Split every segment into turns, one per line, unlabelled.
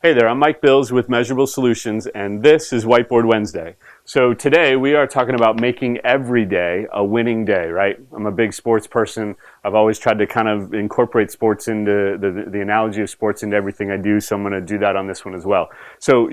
Hey there, I'm Mike Bills with Measurable Solutions, and this is Whiteboard Wednesday. So today we are talking about making every day a winning day, right? I'm a big sports person. I've always tried to kind of incorporate sports into the analogy of sports into everything I do, so I'm going to do that on this one as well. So,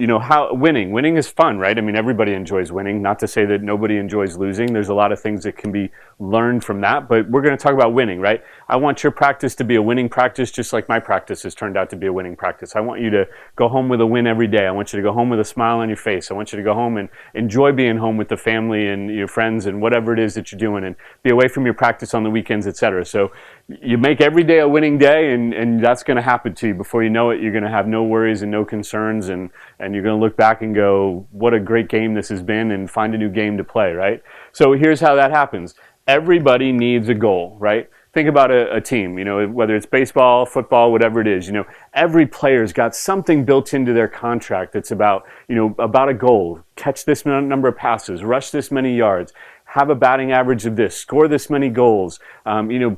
winning is fun, right? I mean, everybody enjoys winning, not to say that nobody enjoys losing. There's a lot of things that can be learned from that, but we're going to talk about winning, right? I want your practice to be a winning practice, just like my practice has turned out to be a winning practice. I want you to go home with a win every day. I want you to go home with a smile on your face. I want you to go home and enjoy being home with the family and your friends and whatever it is that you're doing, and be away from your practice on the weekends, etc. So you make every day a winning day, and that's going to happen to you. Before you know it, you're going to have no worries and no concerns, and you're going to look back and go, what a great game this has been, and find a new game to play, right? So here's how that happens. Everybody needs a goal, right? Think about a team, whether it's baseball, football, whatever it is, every player's got something built into their contract that's about a goal. Catch this number of passes, rush this many yards, have a batting average of this, score this many goals,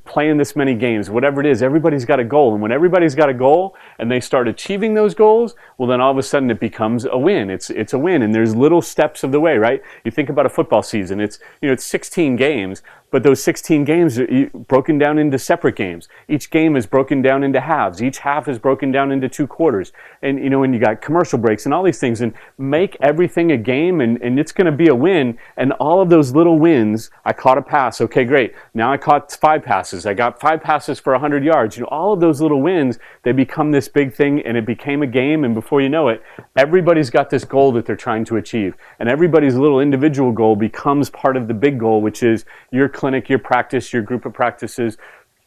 play in this many games, whatever it is. Everybody's got a goal. And when everybody's got a goal and they start achieving those goals, well, then all of a sudden it becomes a win. It's a win. And there's little steps of the way, right? You think about a football season. It's 16 games. But those 16 games are broken down into separate games. Each game is broken down into halves. Each half is broken down into 2 quarters. And and you got commercial breaks and all these things. And make everything a game, and it's going to be a win. And all of those little wins, I caught a pass. Okay, great. Now I caught 5 passes. I got 5 passes for 100 yards. All of those little wins, they become this big thing, and it became a game. And before you know it, everybody's got this goal that they're trying to achieve. And everybody's little individual goal becomes part of the big goal, which is your clinic, your practice, your group of practices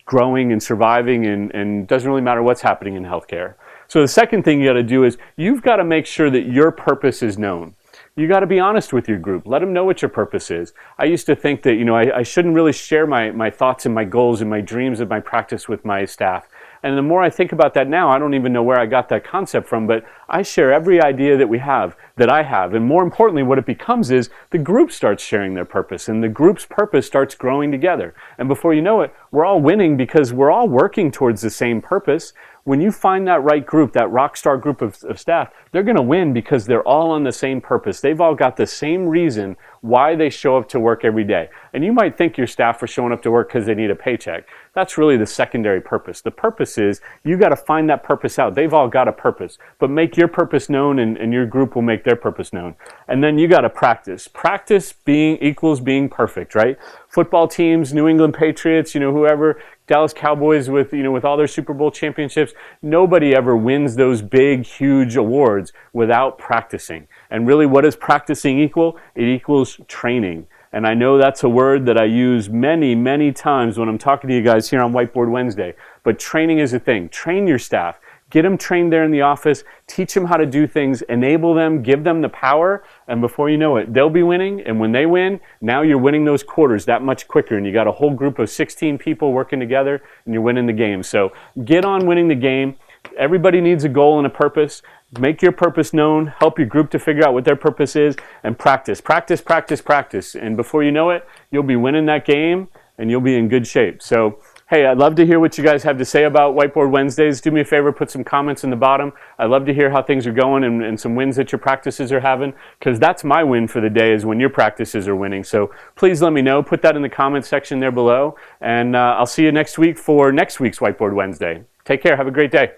growing and surviving, and doesn't really matter what's happening in healthcare. So the second thing you got to do is you've got to make sure that your purpose is known. You got to be honest with your group. Let them know what your purpose is. I used to think that I shouldn't really share my thoughts and my goals and my dreams of my practice with my staff. And the more I think about that now, I don't even know where I got that concept from, but I share every idea that I have. And more importantly, what it becomes is the group starts sharing their purpose, and the group's purpose starts growing together. And before you know it, we're all winning because we're all working towards the same purpose. When you find that right group, that rock star group of staff, they're going to win because they're all on the same purpose. They've all got the same reason why they show up to work every day. And you might think your staff are showing up to work because they need a paycheck. That's really the secondary purpose. The purpose is you got to find that purpose out. They've all got a purpose, but make your purpose known, and your group will make their purpose known. And then you got to practice. Practice equals being perfect, right? Football teams, New England Patriots, whoever, Dallas Cowboys with all their Super Bowl championships, nobody ever wins those big, huge awards without practicing. And really, what does practicing equal? It equals training. And I know that's a word that I use many, many times when I'm talking to you guys here on Whiteboard Wednesday. But training is a thing. Train your staff. Get them trained there in the office. Teach them how to do things. Enable them. Give them the power. And before you know it, they'll be winning. And when they win, now you're winning those quarters that much quicker. And you got a whole group of 16 people working together, and you're winning the game. So get on winning the game. Everybody needs a goal and a purpose. Make your purpose known. Help your group to figure out what their purpose is, and practice, practice, practice, practice. And before you know it, you'll be winning that game, and you'll be in good shape. So, hey, I'd love to hear what you guys have to say about Whiteboard Wednesdays. Do me a favor, put some comments in the bottom. I'd love to hear how things are going and some wins that your practices are having, because that's my win for the day, is when your practices are winning. So please let me know. Put that in the comments section there below, and I'll see you next week for next week's Whiteboard Wednesday. Take care. Have a great day.